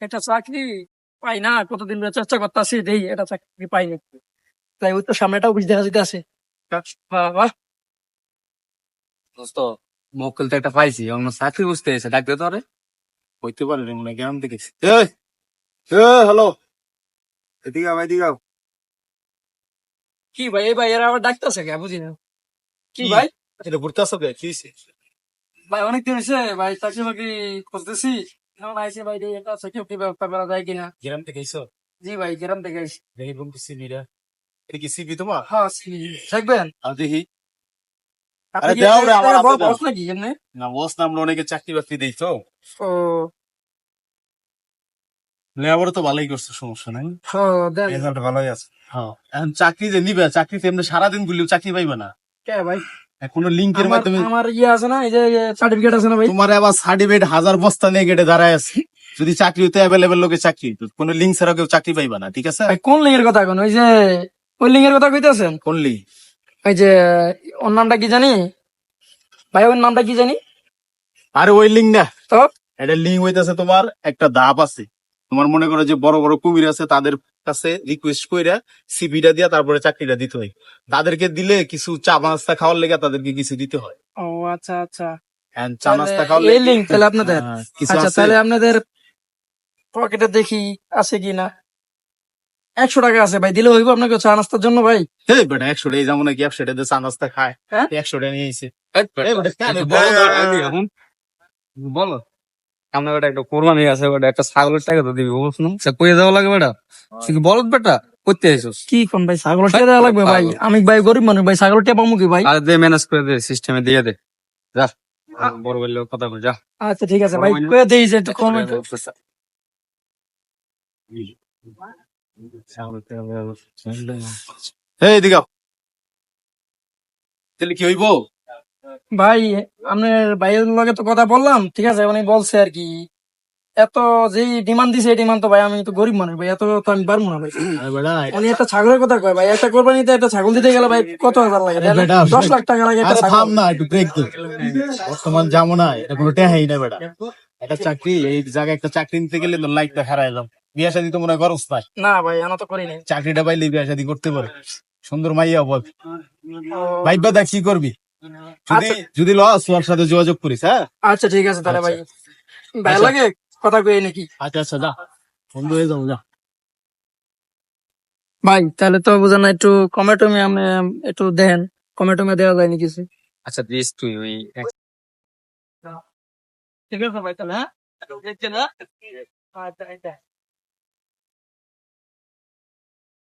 একটা চাকরি পাই না, কতদিন ধরে চেষ্টা করতেছি, দেই এটা চাকরি পাই না। তাই ওই তো সামনেটা অফিস দেখা যেতে আছে। বাহ, দোস্ত মক্কেল তো একটা পাইছি, অন্য চাকরি বুঝতে এসে ডাকতে তোরে হইতে পারে রে মনে হয় গ্রাম থেকে এসে। হ্যালো, এদিকে আও, এদিকে আও। কি ভাই, এই ভাই এরা আবার ডাকতেছে কে বুঝি না। কি ভাই? এটা ঘুরতে আসো কে? কি হইছে? ভাই অনেকদিন হয়েছে ভাই, চাকরি বাকরি খুঁজতেছি, এখন আইসি ভাই, দেখি একটা চাকরি বাকরি ব্যবস্থা করা যায় কিনা। গ্রাম থেকে আইছো? জি ভাই, গ্রাম থেকে আইসি। দেখি বন্ধু সিভিটা। এটা কি সিভি তোমার? হ্যাঁ, দেখবেন আর দেখি। আপনি আরে কি দাও রে, আমার হাতে দাও। বস নাকি এমনি? না বস না, আমরা অনেকে চাকরি বাকরি দেই তো। ও লেবারও তো ভালোই করছে, সমস্যা নাই। দেন। রেজাল্ট ভালোই আছে। হ্যাঁ, এখন চাকরি যে নিবে, চাকরিতে এমনি সারাদিন গুলিও চাকরি পাইবে না। কে ভাই? কোনো লিঙ্কের আমার মাধ্যমে আমার ইয়ে আছে না, এই যে সার্টিফিকেট আছে না ভাই? তোমার আবার সার্টিফিকেট হাজার বস্তা নিয়ে গেটে দাঁড়ায় আছে। যদি চাকরি হইতে অ্যাভেলেবেল লোকে চাকরি হইতো, কোনো লিঙ্ক ছাড়া কেউ চাকরি পাইবা না, ঠিক আছে? ভাই কোন লিঙ্কের কথা এখন? ওই যে ওই লিঙ্কের কথা কইতেছেন? কোন লিঙ্ক? ওই যে ওর নামটা কি জানি ভাই, ওর নামটা কি জানি আরে ওই লিঙ্ক না, তো? এটা লিঙ্ক হইতেছে তোমার একটা ধাপ আছে। তোমার মনে করো যে বড় বড় কুমির আছে, তাদের কাছে রিকোয়েস্ট কইরা সিভিটা দিয়া তারপরে চাকরিটা দিতে হয়। তাদেরকে দিলে কিছু চা নাস্তা খাওয়ার লেগে তাদেরকে কিছু দিতে হয়। ও আচ্ছা আচ্ছা, And চা তাহলে নাস্তা খাওয়ার এই লেগে লিঙ্ক তাহলে আপনাদের। কিছু আচ্ছা, আছে। তাহলে আপনাদের পকেটে দেখি আছে কিনা। 100 টাকা আছে ভাই, দিলে হইব আপনাকে চা নাস্তার জন্য ভাই? এই বেটা 100 টাকা যেমন নাকি 100 টাকা দিয়ে চা নাস্তা খায়। হ্যাঁ? 100 টাকা নিয়ে আইছে। এই বেটা, বলো তো আগে এখন, বলো আমরা বেটা একটা কোরবানি আছে, বেটা একটা ছাগলের টাকা তো দিবি, বুঝছ না? সে কইয়ে যাওয়া লাগে বেটা, তুই কি বলত বেটা করতে আইসস? কি কোন ভাই, ছাগল টিয়া দেওয়া লাগবে ভাই? আমি ভাই গরিব মানুষ ভাই, ছাগল টিয়া পাবো কি ভাই? আর দে, ম্যানেজ করে দে, সিস্টেমে দিয়ে দে যা। বড় বললে কথা বল যা। আচ্ছা ঠিক আছে ভাই, কয়ে দেই যে একটু কম একটু। এই দিকে আও। তাহলে কি হইব? ভাই আপনার ভাইয়ের লগে তো কথা বললাম, ঠিক আছে, উনি বলছে আর কি, এত যে ডিমান্ড দিছে এই ডিমান্ড তো ভাই, আমি তো গরিব মানুষ ভাই, এত তো আমি পারবো না ভাই। আরে বেটা, উনি একটা ছাগলের কথা কয় ভাই, একটা কোরবানিতে একটা ছাগল দিতে গেলে ভাই কত হাজার লাগে, আরে বেটা, 10 লাখ টাকা লাগে একটা আরে ছাগল। থাম না, একটু ব্রেক দে। বর্তমান যাবো না, এটা কোনো টেহাই না বেটা। একটা চাকরি, এই জায়গায় একটা চাকরি নিতে গেলে তো লাইফটা হারাই যাও। বিয়া শাদী তো মনে হয় খরচ নাই। না ভাই, আমি তো করি নাই। চাকরিটা পাইলে বিয়া শাদী করতে পারে। সুন্দর মাইয়া বল, ও, ভাইবা দেখ কি করবি। যদি আচ্ছা। যদি লস, ওর সাথে যোগাযোগ করিস, হ্যাঁ? আচ্ছা ঠিক আছে তাহলে ভাই, ভাই আচ্ছা। লাগে কথা কই নাকি? আচ্ছা আচ্ছা, যা বন্ধু হয়ে যাবো, যা। ভাই তাহলে তো বুঝেন না, একটু কমেটমে আপনি একটু দেন, কমেটমে দেওয়া যায় নাকি কিছু? আচ্ছা দিস তুই ওই ঠিক আছে ভাই, তাহলে হ্যাঁ, দেখছেন না? আচ্ছা,